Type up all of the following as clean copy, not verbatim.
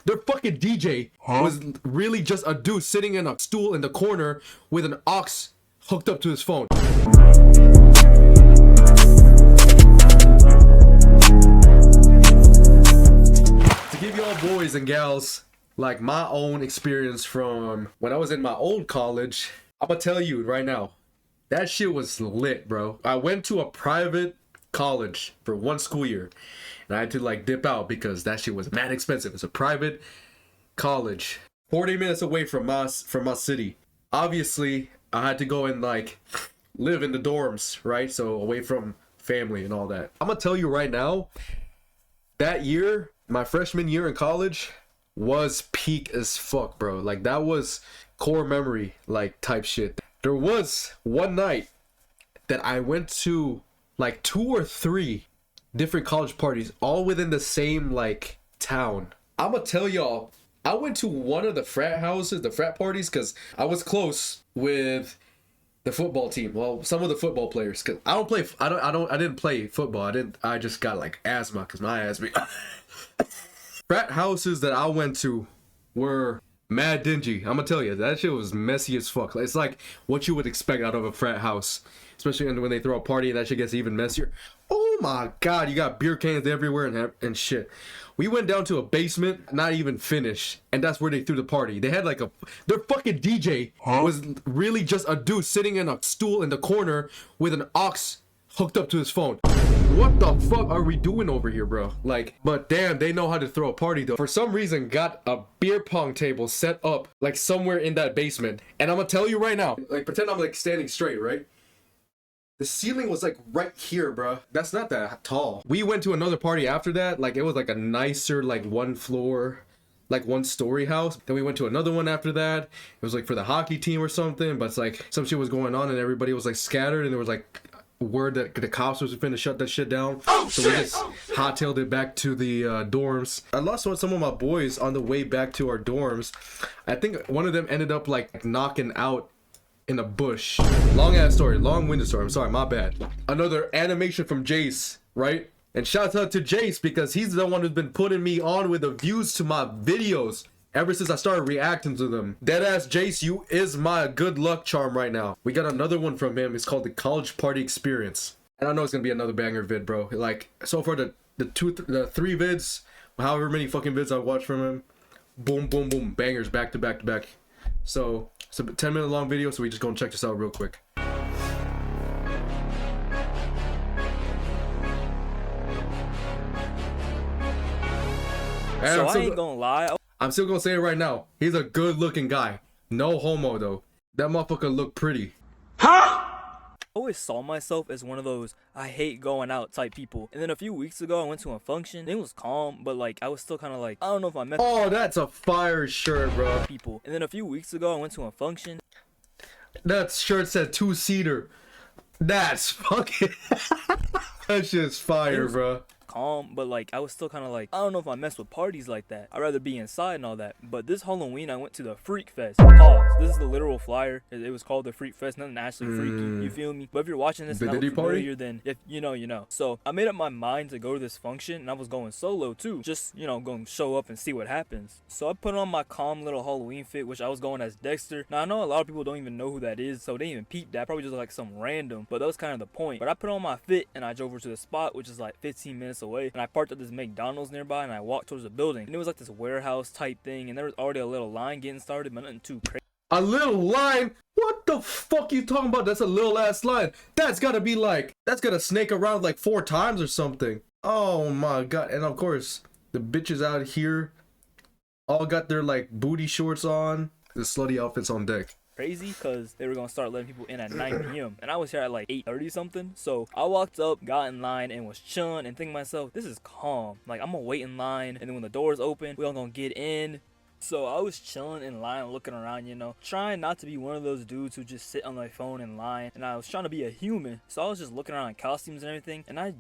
Their fucking DJ was really just a dude sitting in a stool in the corner with an aux hooked up to his phone. To give y'all boys and gals like my own experience from when I was in my old college, I'm gonna tell you right now, that shit was lit, bro. I went to a private college for one school year, and I had to like dip out because that shit was mad expensive. It's a private college, 40 minutes away from my city. Obviously, I had to go and like live in the dorms, right? So away from family and all that. I'm gonna tell you right now, that year, my freshman year in college, was peak as fuck, bro. Like that was core memory like type shit. There was one night that I went to like 2 or 3 different college parties all within the same like town. I'm gonna tell y'all, I went to one of the frat houses, the frat parties, because I was close with the football team. Well, some of the football players, because I didn't play football. I just got like asthma because my asthma. Frat houses that I went to were mad dingy. I'm gonna tell you, that shit was messy as fuck. It's like what you would expect out of a frat house, especially when they throw a party and that shit gets even messier. Oh my god, you got beer cans everywhere and shit. We went down to a basement, not even finished, and that's where they threw the party. They had like their fucking DJ was really just a dude sitting in a stool in the corner with an aux hooked up to his phone. What the fuck are we doing over here, bro? Like, but damn, they know how to throw a party though. For some reason, got a beer pong table set up like somewhere in that basement. And I'm gonna tell you right now, like pretend I'm like standing straight, right? The ceiling was like right here, bro. That's not that tall. We went to another party after that. Like it was like a nicer, like 1-story house. Then we went to another one after that. It was like for the hockey team or something. But it's like some shit was going on and everybody was like scattered and there was like word that the cops was finna shut that shit down. So we just hot-tailed it back to the dorms. I lost some of my boys on the way back to our dorms. I think one of them ended up like knocking out in a bush. Long ass story, long-winded story. I'm sorry, my bad. Another animation from Jace, right? And shout out to Jace because he's the one who's been putting me on with the views to my videos ever since I started reacting to them. Deadass Jace, you is my good luck charm right now. We got another one from him. It's called the College Party Experience. And I know it's gonna be another banger vid, bro. Like, so far the 3 vids, however many fucking vids I watched from him, boom, boom, boom, bangers back to back to back. So, it's a 10-minute long video, so we just gonna check this out real quick. So I ain't gonna lie. I'm still gonna say it right now. He's a good looking guy. No homo though. That motherfucker look pretty. I always saw myself as one of those I hate going out type people. And then a few weeks ago I went to a function. It was calm, but like I was still kind of like, I don't know if I met Oh, that's a fire shirt, bro. people. And then a few weeks ago I went to a function. That shirt said 2-seater. That's fucking that shit's fire, bro. Calm, but like I was still kind of like, I don't know if I mess with parties like that. I'd rather be inside and all that. But this Halloween I went to the Freak Fest. Pause. This is the literal flyer. It was called the Freak Fest, nothing actually freaky, you feel me? But if you're watching this and not familiar, then if you know, you know. So I made up my mind to go to this function and I was going solo too. Just, you know, going to show up and see what happens. So I put on my calm little Halloween fit, which I was going as Dexter. Now I know a lot of people don't even know who that is, so they didn't even peep that. Probably just like some random, but that was kind of the point. But I put on my fit and I drove over to the spot, which is like 15 minutes away, and I parked at this McDonald's nearby and I walked towards the building. And it was like this warehouse type thing, and there was already a little line getting started, but nothing too crazy. A little line? What the fuck you talking about? That's a little ass line. That's gotta be like, that's gotta snake around like 4 times or something. Oh my god. And of course, the bitches out here all got their like booty shorts on. The slutty outfits on deck. Crazy because they were gonna start letting people in at 9 p.m. and I was here at like 8:30 something. So I walked up, got in line, and was chilling and thinking to myself, this is calm. Like I'm gonna wait in line, and then when the doors open, we all gonna get in. So I was chilling in line, looking around, you know, trying not to be one of those dudes who just sit on their phone in line. And I was trying to be a human, so I was just looking around at costumes and everything. And I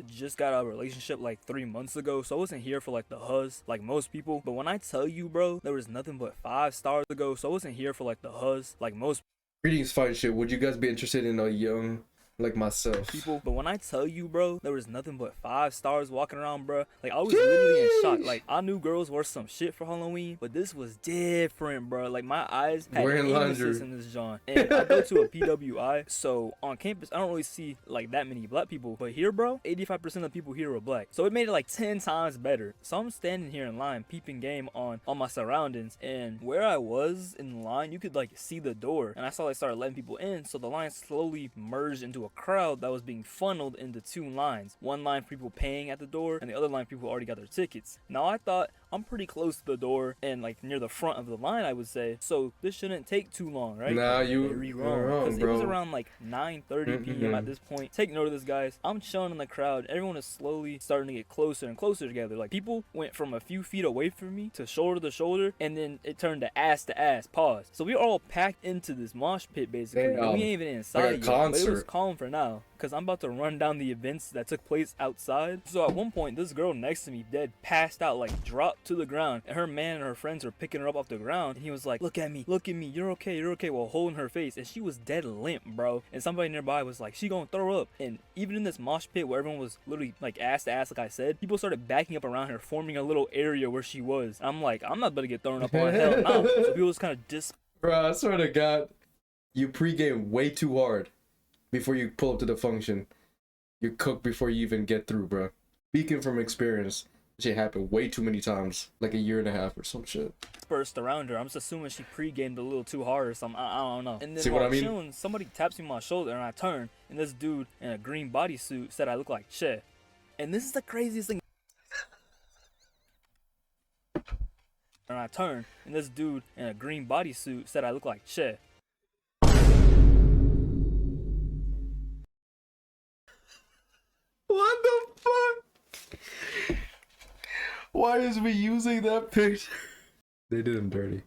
just got out of a relationship like 3 months ago, so I wasn't here for like the huzz like most people. But when I tell you, bro, there was nothing but 5 stars ago, so I wasn't here for like the huzz like most. Greetings, fine shit. Would you guys be interested in a young like myself. people, but when I tell you, bro, there was nothing but 5 stars walking around, bro. Like, I was literally in shock. Like, I knew girls wore some shit for Halloween, but this was different, bro. Like, my eyes had Wearing amethyst laundry. in this John. And I go to a PWI, so on campus, I don't really see like that many black people. But here, bro, 85% of people here were black. So it made it like 10 times better. So I'm standing here in line, peeping game on my surroundings, and where I was in line, you could like see the door, and I saw they started letting people in. So the line slowly merged into a crowd that was being funneled into 2 lines. One line for people paying at the door, and the other line for people already got their tickets. Now I thought I'm pretty close to the door and like near the front of the line, I would say. So this shouldn't take too long, right? Nah, you're wrong, because it was bro. around like 9:30 p.m. at this point. Take note of this, guys. I'm chilling in the crowd. Everyone is slowly starting to get closer and closer together. Like, people went from a few feet away from me to shoulder, and then it turned to ass. Pause. So we were all packed into this mosh pit basically. And we ain't even inside like a yet, concert. but it was calm for now, because I'm about to run down the events that took place outside. So at one point, this girl next to me dead passed out, like dropped to the ground, and her man and her friends were picking her up off the ground, and he was like, look at me, you're okay, while holding her face, and she was dead limp, bro. And somebody nearby was like, she gonna throw up. And even in this mosh pit where everyone was literally like ass to ass, like I said, people started backing up around her, forming a little area where she was. I'm like, I'm not about to get thrown up on, hell no. So people was kind of Bro, I swear to God, you pregame way too hard before you pull up to the function. You cook before you even get through, bro. Speaking from experience, shit happened way too many times, like a year and a half or some shit. dispersed around her. I'm just assuming she pre-gamed a little too hard or something. I don't know. And then See while what I mean? chilling, somebody taps me on my shoulder, and I turn, and this dude in a green bodysuit said I look like Che. And this is the craziest thing. And I turned, and this dude in a green bodysuit said I look like Che. What the fuck? Why is we using that picture? They did him dirty.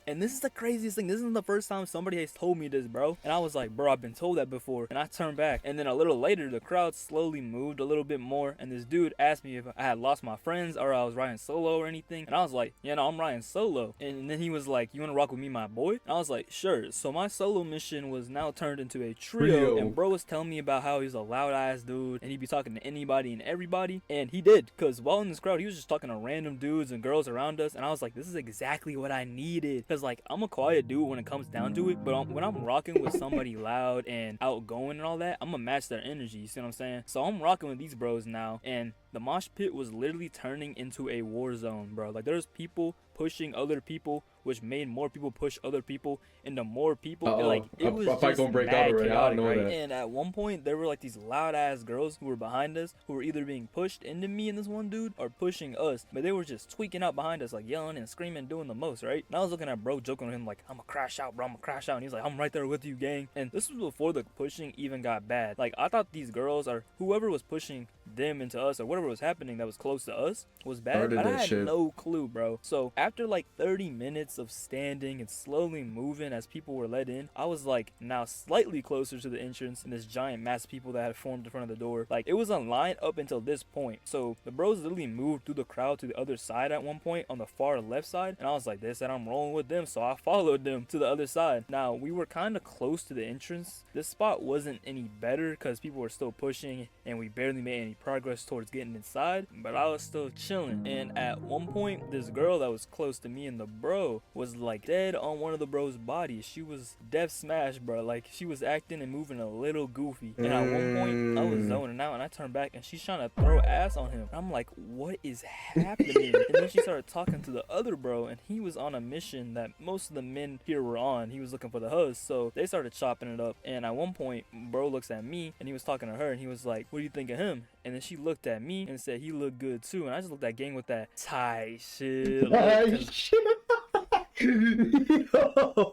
And this is the craziest thing. This isn't the first time somebody has told me this, bro. And I was like, bro, I've been told that before. And I turned back. And then a little later, the crowd slowly moved a little bit more. And this dude asked me if I had lost my friends or I was riding solo or anything. And I was like, yeah, no, I'm riding solo. And then he was like, you want to rock with me, my boy? And I was like, sure. So my solo mission was now turned into a trio. And bro was telling me about how he's a loud ass dude and he'd be talking to anybody and everybody. And he did. Because while in this crowd, he was just talking to random dudes and girls around us. And I was like, this is exactly what I needed. Because like, I'm a quiet dude when it comes down to it, but when I'm rocking with somebody loud and outgoing and all that, I'm gonna match their energy. You see what I'm saying? So I'm rocking with these bros now, and the mosh pit was literally turning into a war zone, bro. Like, there's people pushing other people, which made more people push other people into more people. Like, it was just gonna break mad out already. chaotic, I know right? that. And at one point, there were like these loud ass girls who were behind us, who were either being pushed into me and this one dude, or pushing us. But they were just tweaking out behind us, like yelling and screaming, doing the most, right? And I was looking at bro, joking with him, like, I'm gonna crash out, bro, I'm gonna crash out. And he's like, I'm right there with you, gang. And this was before the pushing even got bad. Like, I thought these girls, or whoever was pushing them into us, or whatever was happening that was close to us, was bad. But I had no clue, bro. So after like 30 minutes of standing and slowly moving as people were let in, I was like now slightly closer to the entrance and this giant mass of people that had formed in front of the door. Like, it was a line up until this point. So the bros literally moved through the crowd to the other side at one point on the far left side, and I was like, they said I'm rolling with them, so I followed them to the other side. Now, we were kind of close to the entrance. This spot wasn't any better because people were still pushing and we barely made any progress towards getting inside, but I was still chilling. And at one point, this girl that was close to me and the bro was like dead on one of the bro's bodies. She was death smashed, bro. Like, she was acting and moving a little goofy. And at one point, I was zoning out and I turned back and she's trying to throw ass on him. I'm like, what is happening? And then she started talking to the other bro, and he was on a mission that most of the men here were on. He was looking for the huzz, so they started chopping it up. And at one point, bro looks at me and he was talking to her and he was like, what do you think of him? And then she looked at me and said he looked good too. And I just looked at gang with that tight shit. Yo,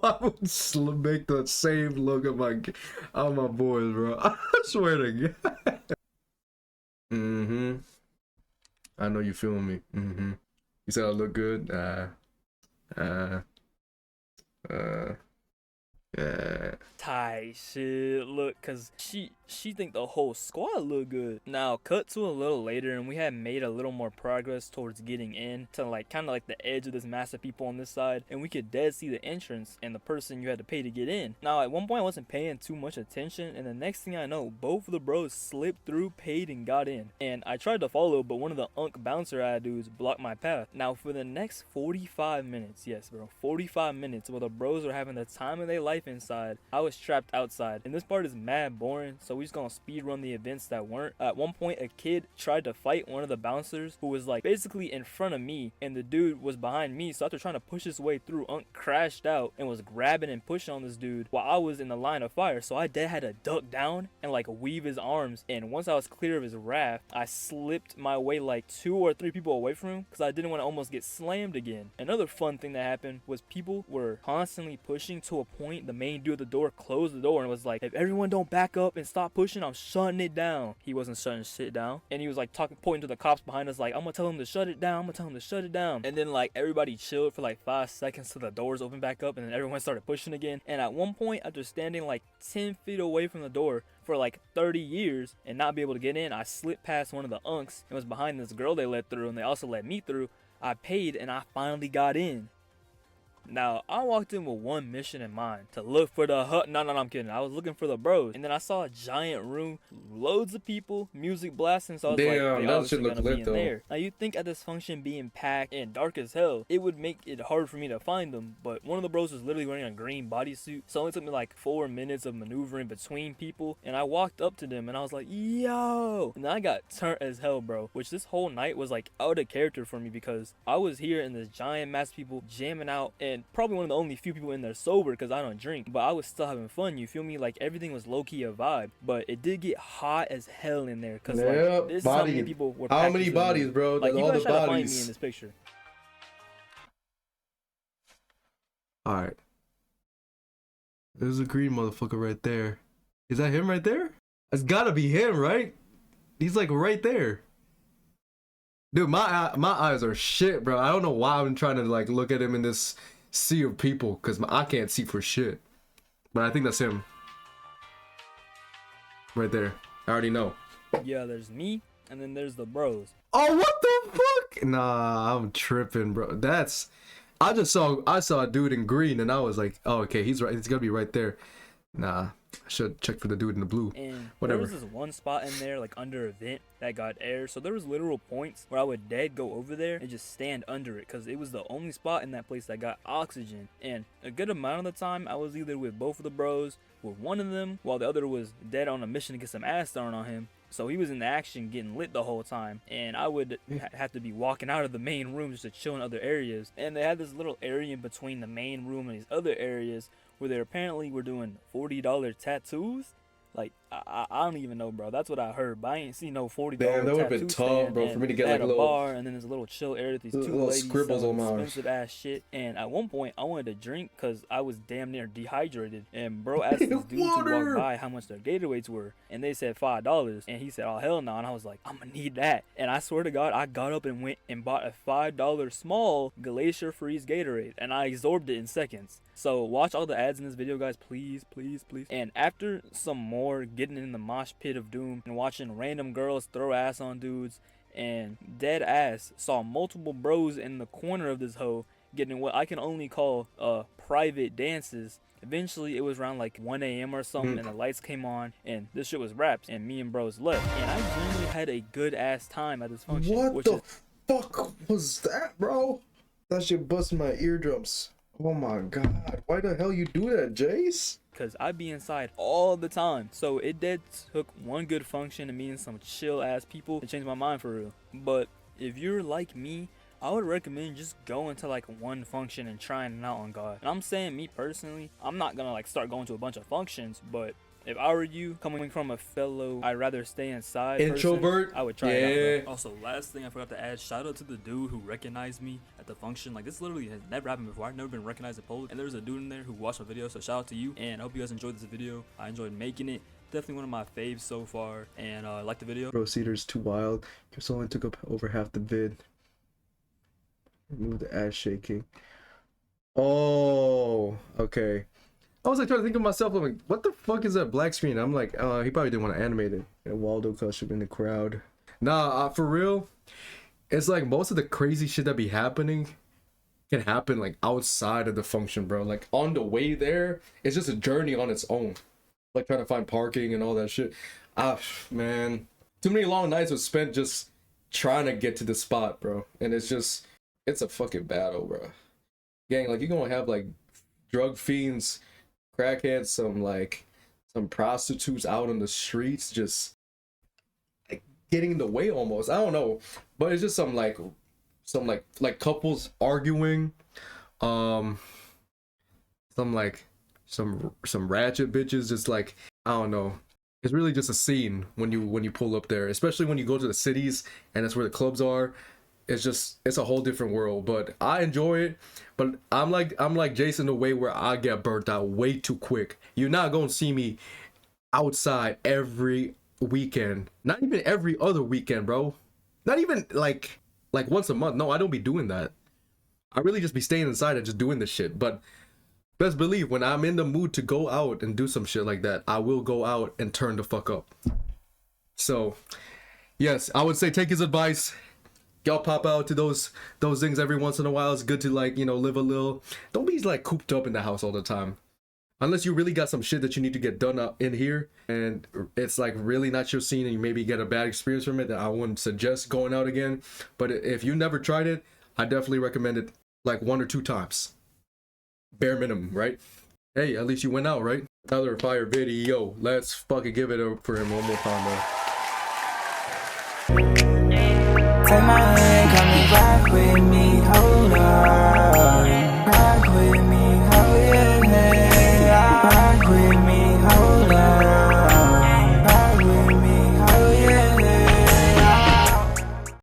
I would make the same look at my boys, bro. I swear to God. I know you feeling me. You said I look good. Yeah. tight shit. Look, cause she think the whole squad look good. Now cut to a little later, and we had made a little more progress towards getting in to like kind of like the edge of this mass of people on this side, and we could dead see the entrance and the person you had to pay to get in. Now at one point I wasn't paying too much attention, and the next thing I know, both of the bros slipped through, paid, and got in. And I tried to follow, but one of the bouncer ad dudes blocked my path. Now for the next 45 minutes, yes bro, 45 minutes, while the bros were having the time of their life inside, I was trapped outside. And this part is mad boring, so we just gonna speed run the events that weren't. At one point a kid tried to fight one of the bouncers who was like basically in front of me, and the dude was behind me, so after trying to push his way through, crashed out and was grabbing and pushing on this dude while I was in the line of fire. So I dead had to duck down and like weave his arms, and once I was clear of his wrath, I slipped my way like 2 or 3 people away from him because I didn't want to almost get slammed again. Another fun thing that happened was people were constantly pushing to a point the main dude at the door closed the door and was like, if everyone don't back up and stop pushing, I'm shutting it down. He wasn't shutting shit down, and he was like pointing to the cops behind us like, I'm gonna tell him to shut it down, I'm gonna tell him to shut it down. And then like everybody chilled for like 5 seconds till the doors opened back up, and then everyone started pushing again. And at one point, after standing like 10 feet away from the door for like 30 years and not be able to get in, I slipped past one of the unks and was behind this girl they let through, and they also let me through. I paid and I finally got in. Now, I walked in with one mission in mind, to look for the hut. No, I'm kidding. I was looking for the bros. And then I saw a giant room, loads of people, music blasting, so I was like, they obviously gonna be in there. Now, you'd think at this function being packed and dark as hell, it would make it hard for me to find them, but one of the bros was literally wearing a green bodysuit, so it only took me like 4 minutes of maneuvering between people, and I walked up to them, and I was like, yo! And then I got turned as hell, bro, which this whole night was like out of character for me because I was here in this giant mass of people jamming out, and probably one of the only few people in there sober because I don't drink, but I was still having fun, you feel me? Like everything was low-key a vibe, but it did get hot as hell in there because like this how many people were how many bodies, bro? Like you all guys the try to find bodies me in this picture. All right, there's a green motherfucker right there. Is that him right there? It's gotta be him, right? He's like right there. Dude, my eyes are shit, bro. I don't know why I'm trying to like look at him in this sea of people because I can't see for shit. But I think that's him. Right there. I already know. Yeah, there's me, and then there's the bros. Oh, what the fuck? Nah, I'm tripping, bro. I saw a dude in green and I was like, oh, okay, he's right. He's gonna be right there. Nah, I should check for the dude in the blue. And whatever. There was this one spot in there, like under a vent that got air. So there was literal points where I would dead go over there and just stand under it because it was the only spot in that place that got oxygen. And a good amount of the time, I was either with both of the bros, with one of them, while the other was dead on a mission to get some ass thrown on him. So he was in the action getting lit the whole time, and I would have to be walking out of the main room just to chill in other areas. And they had this little area in between the main room and these other areas where they apparently were doing $40 tattoos. Like, I don't even know, bro. That's what I heard, but I ain't seen no $40 Damn, that would have been tough, bro, for me to get like a little bar, and then there's a little chill area with these two ladies scribbles on my expensive ass shit. And at one point, I wanted to drink because I was damn near dehydrated. And bro asked this dude to walk by how much their Gatorades were, and they said $5. And he said, oh hell no. And I was like, I'm gonna need that. And I swear to God, I got up and went and bought a $5 small Glacier Freeze Gatorade, and I absorbed it in seconds. So watch all the ads in this video, guys, please, please, please. And after some more getting in the mosh pit of doom and watching random girls throw ass on dudes and dead ass, saw multiple bros in the corner of this hoe getting what I can only call private dances. Eventually it was around like 1 a.m. or something, and the lights came on and this shit was wraps, and me and bros left, and I genuinely had a good ass time at this function. What the fuck was that, bro? That shit busted my eardrums. Oh my god, why the hell you do that, Jace? Cause I be inside all the time, so it did took one good function and meeting some chill ass people to change my mind for real. But if you're like me, I would recommend just going to like one function and trying it out on God. And I'm saying, me personally, I'm not gonna like start going to a bunch of functions, but if I were you, coming from a fellow I'd rather stay inside introvert person, I would try it out. Also, last thing I forgot to add, shout out to the dude who recognized me at the function. Like, this literally has never happened before. I've never been recognized in Poland, and there was a dude in there who watched my video, so shout out to you, and I hope you guys enjoyed this video. I enjoyed making it. Definitely one of my faves so far, and I like the video. Bro, Cedar's too wild. Just only took up over half the vid. Remove the ass shaking. Oh, okay. I was like trying to think of myself. I'm like, what the fuck is that black screen? I'm like, he probably didn't want to animate it. And Waldo costume in the crowd. Nah, for real. It's like most of the crazy shit that be happening can happen like outside of the function, bro. Like on the way there, it's just a journey on its own. Like trying to find parking and all that shit. Man, too many long nights was spent just trying to get to the spot, bro. And it's a fucking battle, bro. Gang, like you're gonna have like drug fiends, crackheads, some prostitutes out on the streets, just like getting in the way almost. I don't know, but it's just some couples arguing, some ratchet bitches just like, I don't know. It's really just a scene when you pull up there, especially when you go to the cities and that's where the clubs are. It's a whole different world, but I enjoy it. But I'm like Jason the way where I get burnt out way too quick. You're not gonna see me outside every weekend, not even every other weekend, bro. Not even like once a month. No, I don't be doing that. I really just be staying inside and just doing this shit. But best believe when I'm in the mood to go out and do some shit like that, I will go out and turn the fuck up. So yes, I would say take his advice. Y'all pop out to those things every once in a while. It's good to like, live a little. Don't be like cooped up in the house all the time. Unless you really got some shit that you need to get done up in here and it's like really not your scene and you maybe get a bad experience from it, then I wouldn't suggest going out again. But if you never tried it, I definitely recommend it like 1 or 2 times. Bare minimum, right? Hey, at least you went out, right? Another fire video. Let's fucking give it up for him one more time, though. Take my hand, come and ride with me, hold up.